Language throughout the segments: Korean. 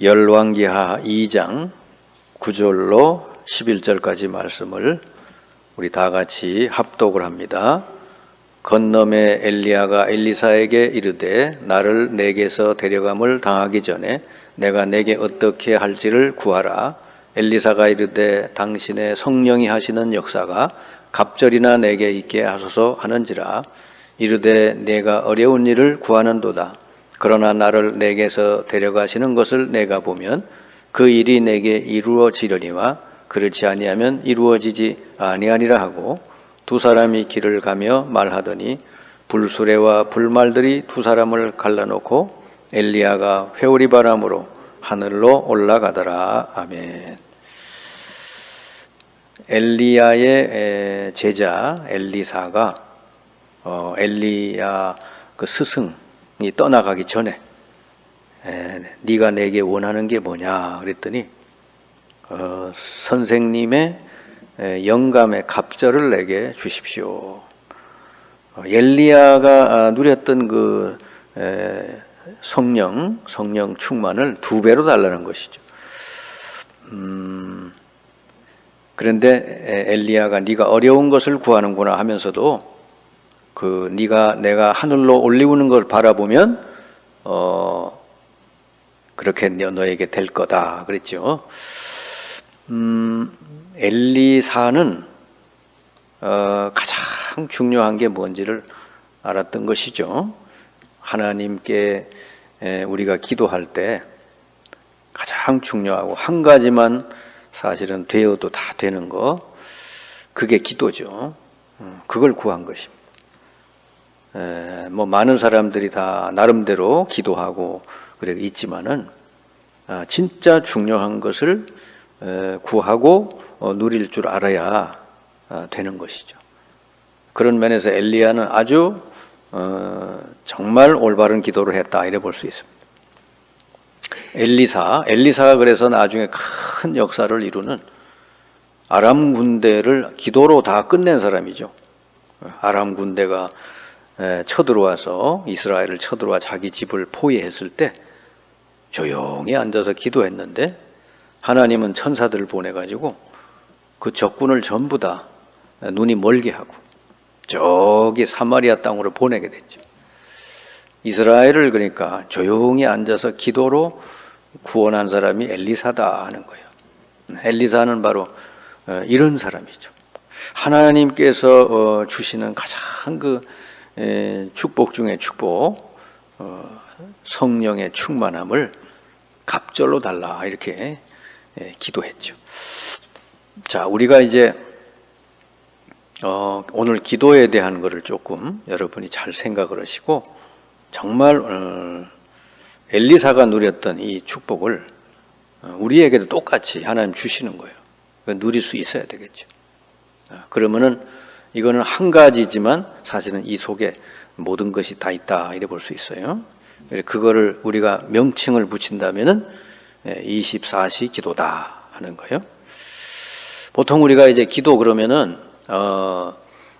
열왕기하 2장 9절로 11절까지 말씀을 우리 다 같이 합독을 합니다. 건너매 엘리야가 엘리사에게 이르되 나를 내게서 데려감을 당하기 전에 내가 내게 어떻게 할지를 구하라. 엘리사가 이르되 당신의 성령이 하시는 역사가 갑절이나 내게 있게 하소서 하는지라. 이르되 내가 어려운 일을 구하는도다. 그러나 나를 내게서 데려가시는 것을 내가 보면 그 일이 내게 이루어지려니와 그렇지 아니하면 이루어지지 아니하리라 하고 두 사람이 길을 가며 말하더니 불수레와 불말들이 두 사람을 갈라놓고 엘리야가 회오리 바람으로 하늘로 올라가더라. 아멘. 엘리야의 제자 엘리사가 엘리야 그 스승이 떠나가기 전에 네가 내게 원하는 게 뭐냐 그랬더니 선생님의 영감의 갑절을 내게 주십시오. 엘리야가 누렸던 그 성령 충만을 2배로 달라는 것이죠. 그런데 엘리야가 네가 어려운 것을 구하는구나 하면서도 내가 하늘로 올리우는 걸 바라보면 그렇게 너에게 될 거다 그랬죠. 엘리사는 가장 중요한 게 뭔지를 알았던 것이죠. 하나님께 우리가 기도할 때 가장 중요하고 한 가지만 사실은 되어도 다 되는 거, 그게 기도죠. 그걸 구한 것입니다. 많은 사람들이 다 나름대로 기도하고 그래 있지만은 진짜 중요한 것을 구하고 누릴 줄 알아야 되는 것이죠. 그런 면에서 엘리야는 아주 정말 올바른 기도를 했다 이래 볼 수 있습니다. 엘리사가 그래서 나중에 큰 역사를 이루는 아람 군대를 기도로 다 끝낸 사람이죠. 아람 군대가 쳐들어와서 이스라엘을 쳐들어와 자기 집을 포위했을 때 조용히 앉아서 기도했는데 하나님은 천사들을 보내가지고 그 적군을 전부 다 눈이 멀게 하고 저기 사마리아 땅으로 보내게 됐죠. 이스라엘을 그러니까 조용히 앉아서 기도로 구원한 사람이 엘리사다 하는 거예요. 엘리사는 바로 이런 사람이죠. 하나님께서 주시는 가장 축복 중에 축복, 성령의 충만함을 갑절로 달라 이렇게 기도했죠. 자, 우리가 이제 오늘 기도에 대한 것을 조금 여러분이 잘 생각을 하시고 정말 엘리사가 누렸던 이 축복을 우리에게도 똑같이 하나님 주시는 거예요. 누릴 수 있어야 되겠죠. 그러면은 이거는 한 가지지만 사실은 이 속에 모든 것이 다 있다 이래 볼 수 있어요. 그거를 우리가 명칭을 붙인다면은 24시 기도다 하는 거예요. 보통 우리가 이제 기도 그러면은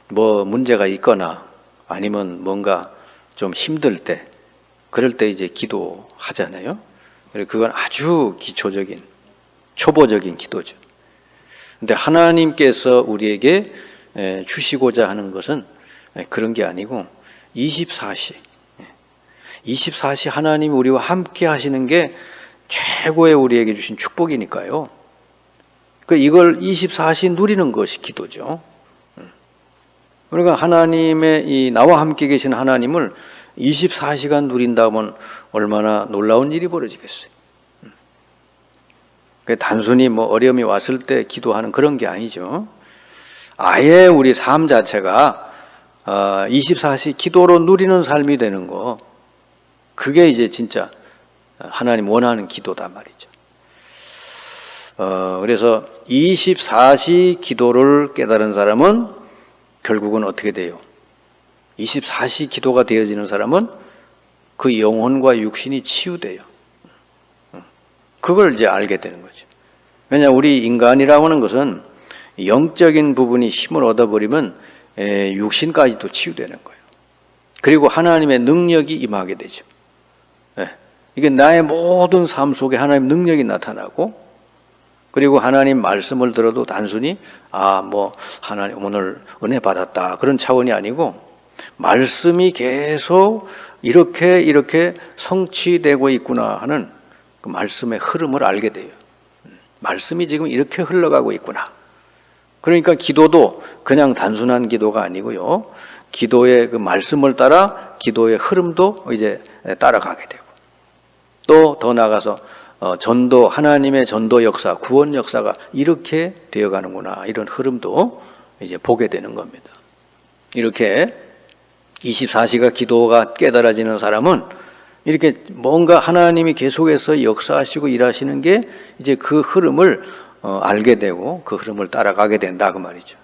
문제가 있거나 아니면 뭔가 좀 힘들 때 그럴 때 이제 기도하잖아요. 그건 아주 기초적인 초보적인 기도죠. 근데 하나님께서 우리에게 주시고자 하는 것은 그런 게 아니고 24시 하나님이 우리와 함께 하시는 게 최고의 우리에게 주신 축복이니까요. 이걸 24시 누리는 것이 기도죠. 그러니까 하나님의 나와 함께 계신 하나님을 24시간 누린다면 얼마나 놀라운 일이 벌어지겠어요. 단순히 어려움이 왔을 때 기도하는 그런 게 아니죠. 아예 우리 삶 자체가 24시 기도로 누리는 삶이 되는 거, 그게 이제 진짜 하나님 원하는 기도다 말이죠. 그래서 24시 기도를 깨달은 사람은 결국은 어떻게 돼요? 24시 기도가 되어지는 사람은 그 영혼과 육신이 치유돼요. 그걸 이제 알게 되는 거죠. 왜냐하면 우리 인간이라고 하는 것은 영적인 부분이 힘을 얻어버리면 육신까지도 치유되는 거예요. 그리고 하나님의 능력이 임하게 되죠. 이게 나의 모든 삶 속에 하나님 능력이 나타나고, 그리고 하나님 말씀을 들어도 단순히 하나님 오늘 은혜 받았다 그런 차원이 아니고, 말씀이 계속 이렇게 성취되고 있구나 하는 그 말씀의 흐름을 알게 돼요. 말씀이 지금 이렇게 흘러가고 있구나. 그러니까 기도도 그냥 단순한 기도가 아니고요, 기도의 그 말씀을 따라 기도의 흐름도 이제 따라가게 되고, 또 더 나아가서 전도, 하나님의 전도 역사, 구원 역사가 이렇게 되어가는구나, 이런 흐름도 이제 보게 되는 겁니다. 이렇게 24시가 기도가 깨달아지는 사람은 이렇게 뭔가 하나님이 계속해서 역사하시고 일하시는 게 이제 그 흐름을 알게 되고 그 흐름을 따라가게 된다, 그 말이죠.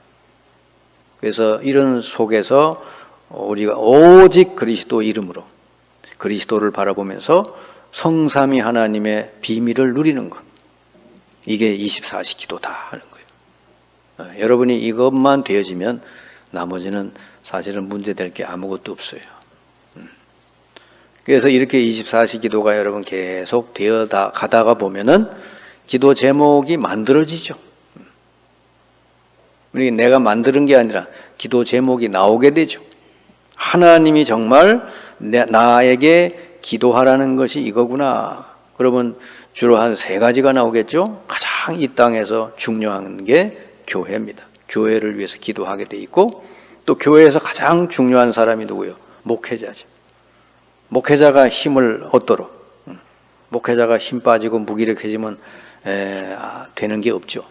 그래서 이런 속에서 우리가 오직 그리스도 이름으로 그리스도를 바라보면서 성삼위 하나님의 비밀을 누리는 것, 이게 24시 기도다 하는 거예요. 여러분이 이것만 되어지면 나머지는 사실은 문제될 게 아무것도 없어요. 그래서 이렇게 24시 기도가 여러분 계속 가다가 보면은 기도 제목이 만들어지죠. 내가 만드는 게 아니라 기도 제목이 나오게 되죠. 하나님이 정말 나에게 기도하라는 것이 이거구나. 그러면 주로 한 3가지가 나오겠죠. 가장 이 땅에서 중요한 게 교회입니다. 교회를 위해서 기도하게 돼 있고, 또 교회에서 가장 중요한 사람이 누구요? 목회자죠. 목회자가 힘을 얻도록, 목회자가 힘 빠지고 무기력해지면 되는 게 없죠.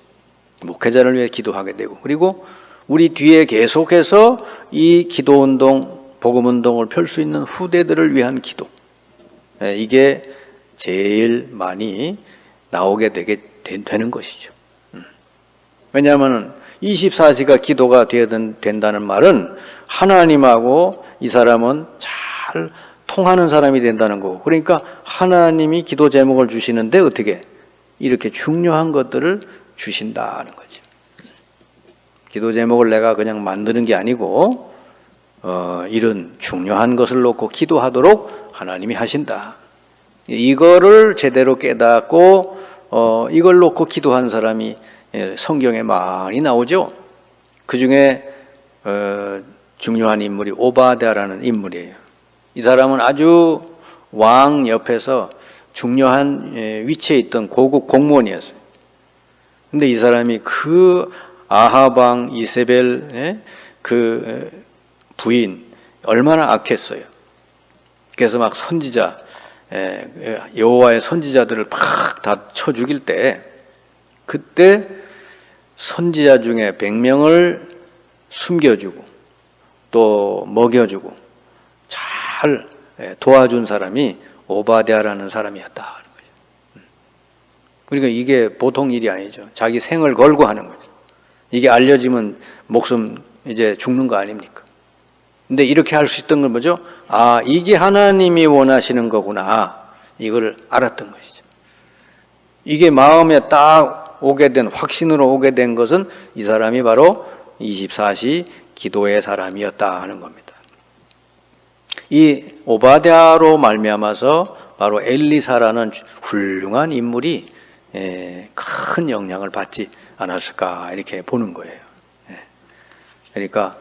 목회자를 위해 기도하게 되고, 그리고 우리 뒤에 계속해서 이 기도운동, 복음운동을 펼 수 있는 후대들을 위한 기도, 이게 제일 많이 나오게 되는 것이죠. 왜냐하면 24시가 기도가 된다는 말은 하나님하고 이 사람은 잘 통하는 사람이 된다는 거고, 그러니까 하나님이 기도 제목을 주시는데 어떻게 이렇게 중요한 것들을 주신다는 거죠. 기도 제목을 내가 그냥 만드는 게 아니고 이런 중요한 것을 놓고 기도하도록 하나님이 하신다. 이거를 제대로 깨닫고 이걸 놓고 기도한 사람이 성경에 많이 나오죠. 그 중에 중요한 인물이 오바댜라는 인물이에요. 이 사람은 아주 왕 옆에서 중요한 위치에 있던 고급 공무원이었어요. 근데 이 사람이 그 아하방 이세벨의 그 부인 얼마나 악했어요. 그래서 막 선지자, 여호와의 선지자들을 팍 다 쳐 죽일 때, 그때 선지자 중에 100명을 숨겨주고 또 먹여주고 잘 도와준 사람이 오바댜라는 사람이었다 하는 거죠. 그러니까 이게 보통 일이 아니죠. 자기 생을 걸고 하는 거죠. 이게 알려지면 목숨 이제 죽는 거 아닙니까? 근데 이렇게 할 수 있던 건 뭐죠? 이게 하나님이 원하시는 거구나, 이걸 알았던 것이죠. 이게 마음에 딱 오게 된, 확신으로 오게 된 것은 이 사람이 바로 24시 기도의 사람이었다 하는 겁니다. 이 오바댜로 말미암아서 바로 엘리사라는 훌륭한 인물이 큰 영향을 받지 않았을까, 이렇게 보는 거예요. 그러니까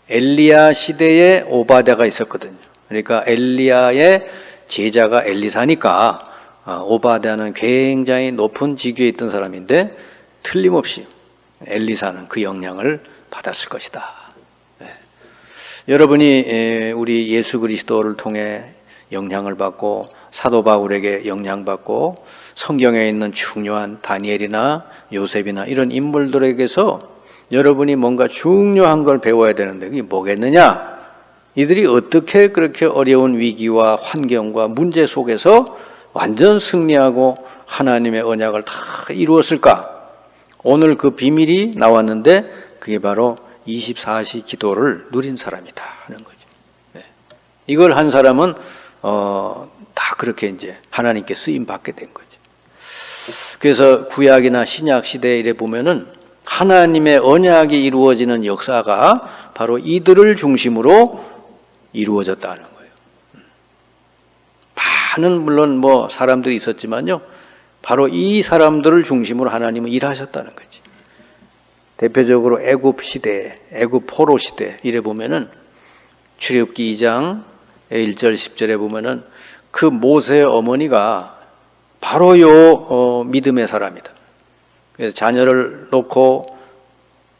엘리야 시대에 오바댜가 있었거든요. 그러니까 엘리야의 제자가 엘리사니까 오바댜는 굉장히 높은 직위에 있던 사람인데 틀림없이 엘리사는 그 영향을 받았을 것이다. 여러분이 우리 예수 그리스도를 통해 영향을 받고 사도 바울에게 영향받고 성경에 있는 중요한 다니엘이나 요셉이나 이런 인물들에게서 여러분이 뭔가 중요한 걸 배워야 되는데 그게 뭐겠느냐? 이들이 어떻게 그렇게 어려운 위기와 환경과 문제 속에서 완전 승리하고 하나님의 언약을 다 이루었을까? 오늘 그 비밀이 나왔는데 그게 바로 24시 기도를 누린 사람이다 하는 거죠. 이걸 한 사람은 다 그렇게 이제 하나님께 쓰임 받게 된 거죠. 그래서 구약이나 신약 시대에 이래 보면은 하나님의 언약이 이루어지는 역사가 바로 이들을 중심으로 이루어졌다는 거예요. 많은 물론 뭐 사람들이 있었지만요. 바로 이 사람들을 중심으로 하나님은 일하셨다는 거지. 대표적으로 애굽 시대, 애굽 포로 시대 이래 보면은 출애굽기 2장 1절 10절에 보면은 그 모세의 어머니가 바로 요 믿음의 사람이다. 그래서 자녀를 놓고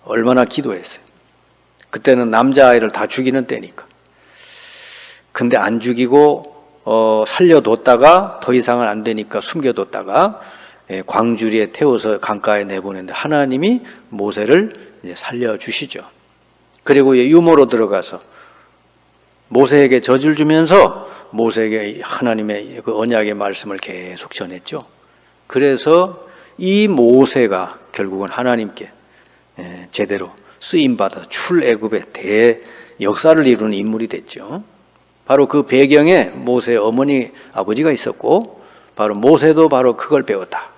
얼마나 기도했어요. 그때는 남자아이를 다 죽이는 때니까. 근데 안 죽이고 살려뒀다가 더 이상은 안 되니까 숨겨뒀다가 광주리에 태워서 강가에 내보냈는데 하나님이 모세를 이제 살려주시죠. 그리고 유모로 들어가서 모세에게 젖을 주면서 모세에게 하나님의 그 언약의 말씀을 계속 전했죠. 그래서 이 모세가 결국은 하나님께 제대로 쓰임받아 출애굽의 대역사를 이루는 인물이 됐죠. 바로 그 배경에 모세의 어머니 아버지가 있었고 바로 모세도 바로 그걸 배웠다.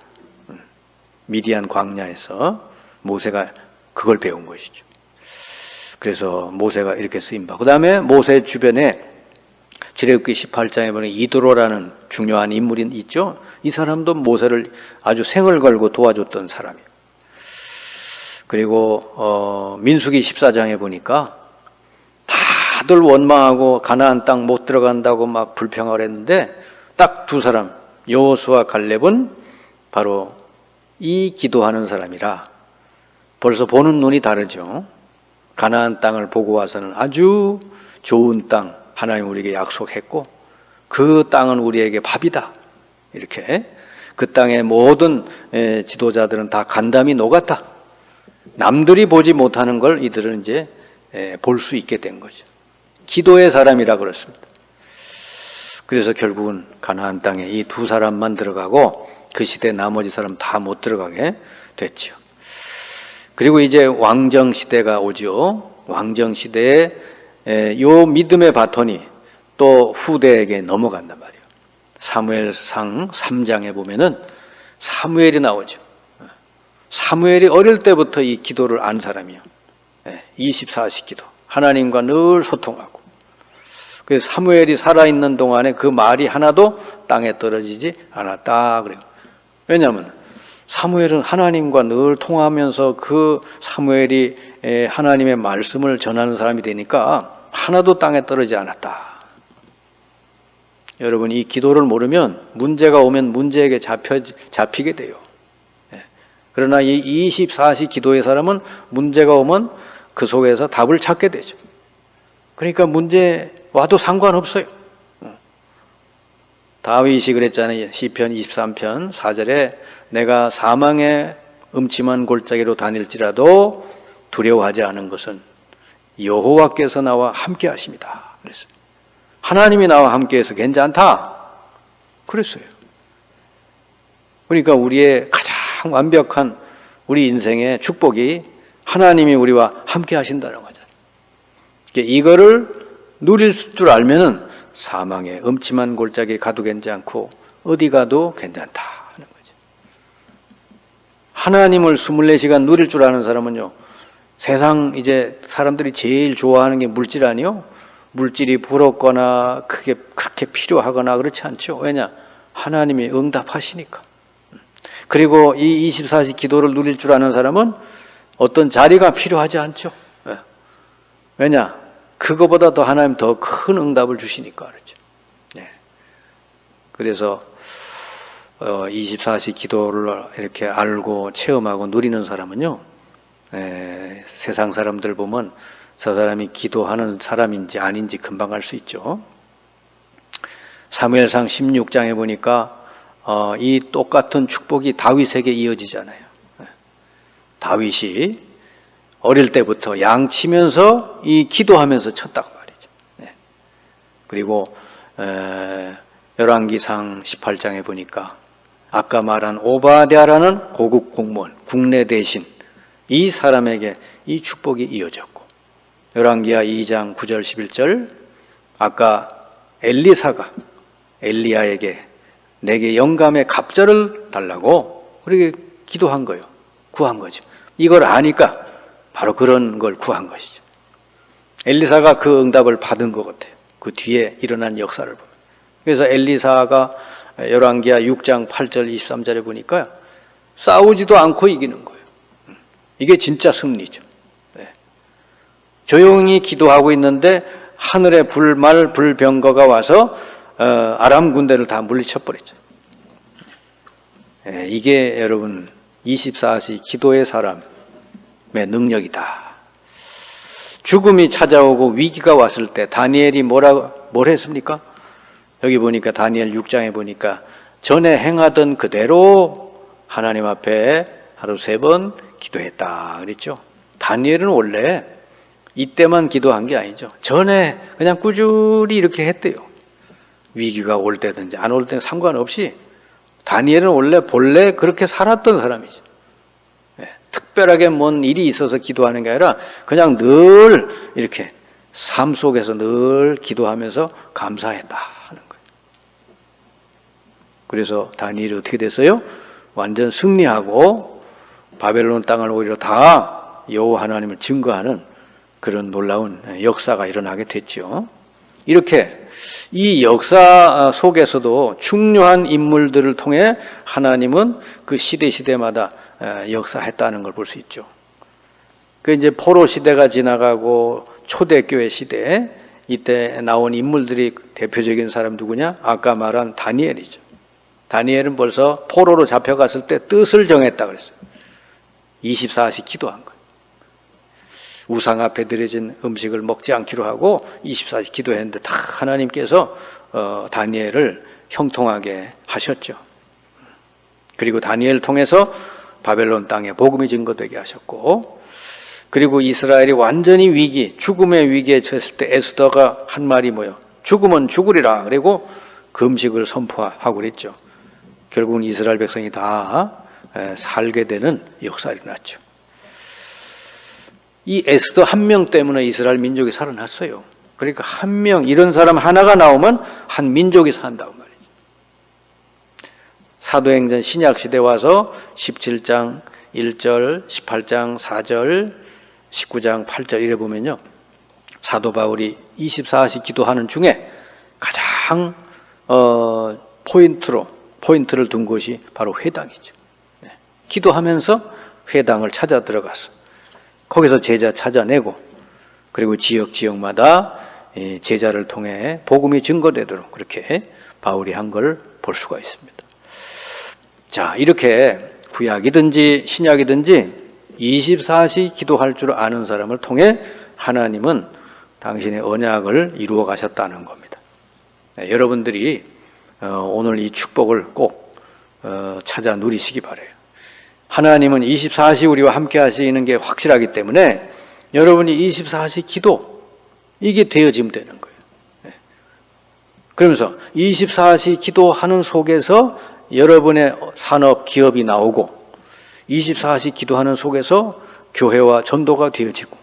미디안 광야에서 모세가 그걸 배운 것이죠. 그래서 모세가 이렇게 쓰임받고 그 다음에 모세 주변에 출애굽기 18장에 보면 이드로라는 중요한 인물이 있죠. 이 사람도 모세를 아주 생을 걸고 도와줬던 사람이에요. 그리고 민수기 14장에 보니까 다들 원망하고 가나안 땅 못 들어간다고 막 불평을 했는데 딱 두 사람 여호수아 갈렙은 바로 이 기도하는 사람이라 벌써 보는 눈이 다르죠. 가나안 땅을 보고 와서는 아주 좋은 땅 하나님 우리에게 약속했고 그 땅은 우리에게 밥이다. 이렇게 그 땅의 모든 지도자들은 다 간담이 녹았다. 남들이 보지 못하는 걸 이들은 이제 볼 수 있게 된 거죠. 기도의 사람이라 그렇습니다. 그래서 결국은 가나안 땅에 이 두 사람만 들어가고 그 시대 나머지 사람 다 못 들어가게 됐죠. 그리고 이제 왕정 시대가 오죠. 왕정 시대에 요 믿음의 바톤이 또 후대에게 넘어간단 말이에요. 사무엘상 3장에 보면은 사무엘이 나오죠. 사무엘이 어릴 때부터 이 기도를 안 사람이에요. 24시 기도. 하나님과 늘 소통하고. 그래서 사무엘이 살아있는 동안에 그 말이 하나도 땅에 떨어지지 않았다. 그래요. 왜냐하면 사무엘은 하나님과 늘 통하면서 그 사무엘이 하나님의 말씀을 전하는 사람이 되니까 하나도 땅에 떨어지지 않았다. 여러분 이 기도를 모르면 문제가 오면 문제에게 잡히게 돼요. 그러나 이 24시 기도의 사람은 문제가 오면 그 속에서 답을 찾게 되죠. 그러니까 문제 와도 상관없어요. 다윗이 그랬잖아요. 시편 23편 4절에 내가 사망의 음침한 골짜기로 다닐지라도 두려워하지 않은 것은 여호와께서 나와 함께 하십니다. 그랬어요. 하나님이 나와 함께해서 괜찮다. 그랬어요. 그러니까 우리의 가장 완벽한 우리 인생의 축복이 하나님이 우리와 함께 하신다는 거잖아요. 이거를 누릴 줄 알면은 사망의 음침한 골짜기 가도 괜찮고 어디 가도 괜찮다 하는 거죠. 하나님을 24시간 누릴 줄 아는 사람은요. 세상 이제 사람들이 제일 좋아하는 게 물질 아니요? 물질이 부럽거나 그게 그렇게 필요하거나 그렇지 않죠. 왜냐? 하나님이 응답하시니까. 그리고 이 24시 기도를 누릴 줄 아는 사람은 어떤 자리가 필요하지 않죠. 왜냐? 그거보다 더 하나님 더 큰 응답을 주시니까 그렇죠. 네. 그래서 24시 기도를 이렇게 알고 체험하고 누리는 사람은요. 세상 사람들 보면 저 사람이 기도하는 사람인지 아닌지 금방 알 수 있죠. 사무엘상 16장에 보니까 이 똑같은 축복이 다윗에게 이어지잖아요. 다윗이 어릴 때부터 양 치면서 이 기도하면서 쳤다고 말이죠. 그리고 열왕기상 18장에 보니까 아까 말한 오바댜라는 고급 공무원, 국내 대신 이 사람에게 이 축복이 이어졌고 열왕기하 2장 9절 11절 아까 엘리사가 엘리야에게 내게 영감의 갑절을 달라고 그렇게 기도한 거예요. 구한 거죠. 이걸 아니까 바로 그런 걸 구한 것이죠. 엘리사가 그 응답을 받은 것 같아요. 그 뒤에 일어난 역사를 보면. 그래서 엘리사가 열왕기하 6장 8절 23절에 보니까 싸우지도 않고 이기는 거예요. 이게 진짜 승리죠. 네. 조용히 기도하고 있는데 하늘에 불말 불병거가 와서 아람 군대를 다 물리쳐 버렸죠. 네. 이게 여러분 24시 기도의 사람의 능력이다. 죽음이 찾아오고 위기가 왔을 때 다니엘이 뭘 했습니까? 여기 보니까 다니엘 6장에 보니까 전에 행하던 그대로 하나님 앞에 하루 3번 기도했다 그랬죠. 다니엘은 원래 이때만 기도한 게 아니죠. 전에 그냥 꾸준히 이렇게 했대요. 위기가 올 때든지 안 올 때는 상관없이 다니엘은 원래 본래 그렇게 살았던 사람이죠. 네, 특별하게 뭔 일이 있어서 기도하는 게 아니라 그냥 늘 이렇게 삶 속에서 늘 기도하면서 감사했다 하는 거예요. 그래서 다니엘이 어떻게 됐어요? 완전 승리하고 바벨론 땅을 오히려 다 여호와 하나님을 증거하는 그런 놀라운 역사가 일어나게 됐죠. 이렇게 이 역사 속에서도 중요한 인물들을 통해 하나님은 그 시대마다 역사했다는 걸 볼 수 있죠. 그 이제 포로 시대가 지나가고 초대교회 시대, 이때 나온 인물들이 대표적인 사람 누구냐? 아까 말한 다니엘이죠. 다니엘은 벌써 포로로 잡혀갔을 때 뜻을 정했다 그랬어요. 24시 기도한 거예요. 우상 앞에 드려진 음식을 먹지 않기로 하고 24시 기도했는데 다 하나님께서 다니엘을 형통하게 하셨죠. 그리고 다니엘을 통해서 바벨론 땅에 복음이 증거되게 하셨고, 그리고 이스라엘이 완전히 죽음의 위기에 처했을 때 에스더가 한 말이 뭐예요? 죽으면 죽으리라. 그리고 금식을 선포하고 그랬죠. 결국은 이스라엘 백성이 다 살게 되는 역사가 일어났죠. 이 에스더 한 명 때문에 이스라엘 민족이 살아났어요. 그러니까 한 명, 이런 사람 하나가 나오면 한 민족이 산다고 말이죠. 사도행전 신약시대 와서 17장 1절, 18장 4절, 19장 8절 이래 보면요. 사도 바울이 24시 기도하는 중에 가장 포인트를 둔 것이 바로 회당이죠. 기도하면서 회당을 찾아 들어가서 거기서 제자 찾아내고, 그리고 지역마다 제자를 통해 복음이 증거되도록 그렇게 바울이 한 걸 볼 수가 있습니다. 자, 이렇게 구약이든지 신약이든지 24시 기도할 줄 아는 사람을 통해 하나님은 당신의 언약을 이루어 가셨다는 겁니다. 네, 여러분들이 오늘 이 축복을 꼭 찾아 누리시기 바라요. 하나님은 24시 우리와 함께 하시는 게 확실하기 때문에 여러분이 24시 기도, 이게 되어지면 되는 거예요. 그러면서 24시 기도하는 속에서 여러분의 산업, 기업이 나오고, 24시 기도하는 속에서 교회와 전도가 되어지고,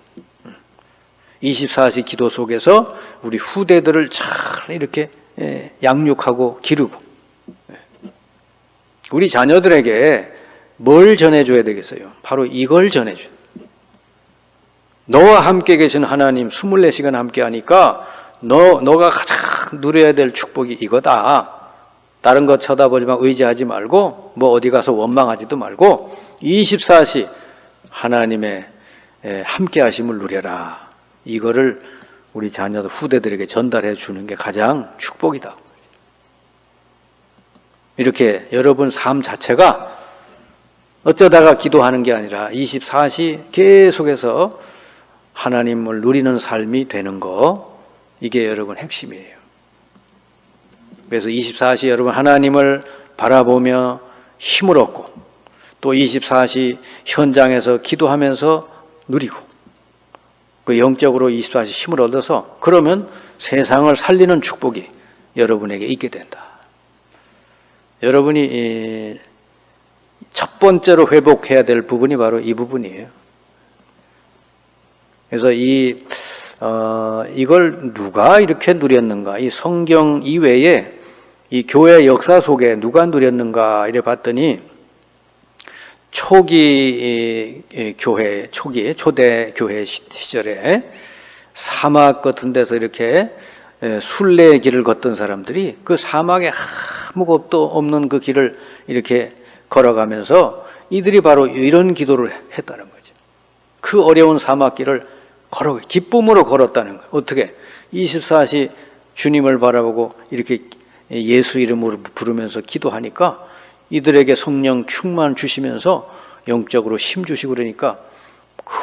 24시 기도 속에서 우리 후대들을 잘 이렇게 양육하고 기르고, 우리 자녀들에게 뭘 전해줘야 되겠어요? 바로 이걸 전해줘요. 너와 함께 계신 하나님 24시간 함께 하니까 너가 가장 누려야 될 축복이 이거다. 다른 거 쳐다보지만 의지하지 말고, 뭐 어디 가서 원망하지도 말고 24시 하나님의 함께 하심을 누려라. 이거를 우리 자녀들 후대들에게 전달해 주는 게 가장 축복이다. 이렇게 여러분 삶 자체가 어쩌다가 기도하는 게 아니라 24시 계속해서 하나님을 누리는 삶이 되는 거, 이게 여러분 핵심이에요. 그래서 24시 여러분 하나님을 바라보며 힘을 얻고, 또 24시 현장에서 기도하면서 누리고, 그 영적으로 24시 힘을 얻어서 그러면 세상을 살리는 축복이 여러분에게 있게 된다. 여러분이 첫 번째로 회복해야 될 부분이 바로 이 부분이에요. 그래서 이걸 누가 이렇게 누렸는가? 이 성경 이외에 이 교회 역사 속에 누가 누렸는가? 이래 봤더니 초기 교회, 초대 교회 시절에 사막 같은 데서 이렇게 순례의 길을 걷던 사람들이 그 사막에 아무것도 없는 그 길을 이렇게 걸어가면서 이들이 바로 이런 기도를 했다는 거죠. 그 어려운 사막길을 기쁨으로 걸었다는 거예요. 어떻게? 24시 주님을 바라보고 이렇게 예수 이름으로 부르면서 기도하니까 이들에게 성령 충만 주시면서 영적으로 힘 주시고 그러니까 그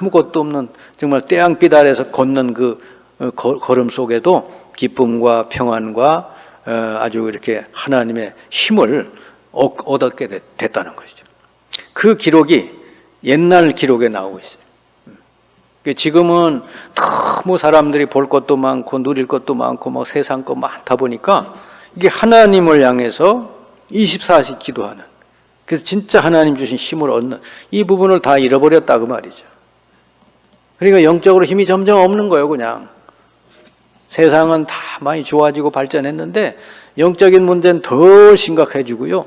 아무것도 없는 정말 태양빛 아래서 걷는 그 걸음 속에도 기쁨과 평안과 아주 이렇게 하나님의 힘을 얻게 됐다는 것이죠. 그 기록이 옛날 기록에 나오고 있어요. 지금은 너무 사람들이 볼 것도 많고 누릴 것도 많고 뭐 세상 거 많다 보니까 이게 하나님을 향해서 24시 기도하는, 그래서 진짜 하나님 주신 힘을 얻는 이 부분을 다 잃어버렸다 그 말이죠. 그러니까 영적으로 힘이 점점 없는 거예요. 그냥 세상은 다 많이 좋아지고 발전했는데 영적인 문제는 더 심각해지고요.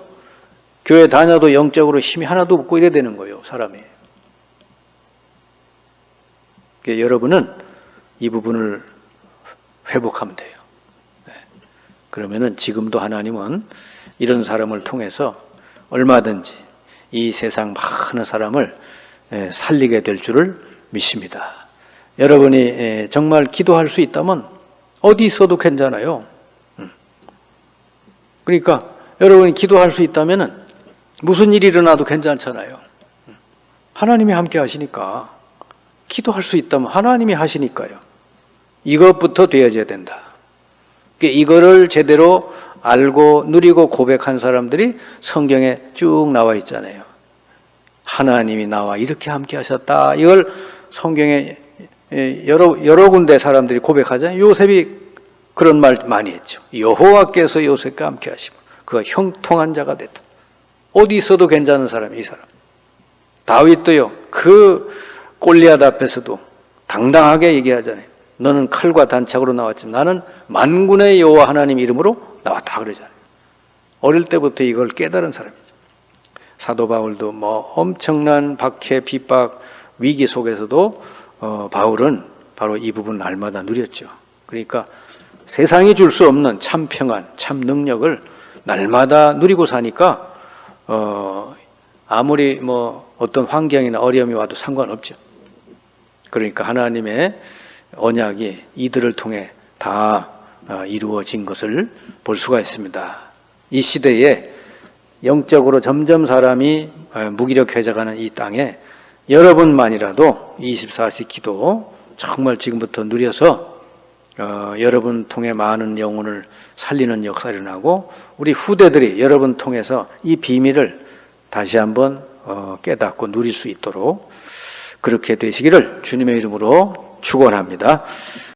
교회 다녀도 영적으로 힘이 하나도 없고 이래 되는 거예요, 사람이. 그러니까 여러분은 이 부분을 회복하면 돼요. 그러면은 지금도 하나님은 이런 사람을 통해서 얼마든지 이 세상 많은 사람을 살리게 될 줄을 믿습니다. 여러분이 정말 기도할 수 있다면 어디 있어도 괜찮아요. 그러니까 여러분이 기도할 수 있다면은 무슨 일이 일어나도 괜찮잖아요. 하나님이 함께 하시니까. 기도할 수 있다면 하나님이 하시니까요. 이것부터 되어져야 된다. 이거를 제대로 알고 누리고 고백한 사람들이 성경에 쭉 나와 있잖아요. 하나님이 나와 이렇게 함께 하셨다. 이걸 성경에 여러 군데 사람들이 고백하잖아요. 요셉이 그런 말 많이 했죠. 여호와께서 요셉과 함께 하시고 그가 형통한 자가 됐다. 어디 있어도 괜찮은 사람이 이 사람. 다윗도요. 그 골리앗 앞에서도 당당하게 얘기하잖아요. 너는 칼과 단창으로 나왔지만 나는 만군의 여호와 하나님 이름으로 나왔다 그러잖아요. 어릴 때부터 이걸 깨달은 사람이죠. 사도 바울도 뭐 엄청난 박해, 핍박, 위기 속에서도 바울은 바로 이 부분을 날마다 누렸죠. 그러니까 세상이 줄 수 없는 참 평안, 참 능력을 날마다 누리고 사니까 아무리 뭐 어떤 환경이나 어려움이 와도 상관없죠. 그러니까 하나님의 언약이 이들을 통해 다 이루어진 것을 볼 수가 있습니다. 이 시대에 영적으로 점점 사람이 무기력해져가는 이 땅에 여러분만이라도 24시 기도 정말 지금부터 누려서 여러분 통해 많은 영혼을 살리는 역사를 일어나고 우리 후대들이 여러분 통해서 이 비밀을 다시 한번 깨닫고 누릴 수 있도록 그렇게 되시기를 주님의 이름으로 축원합니다.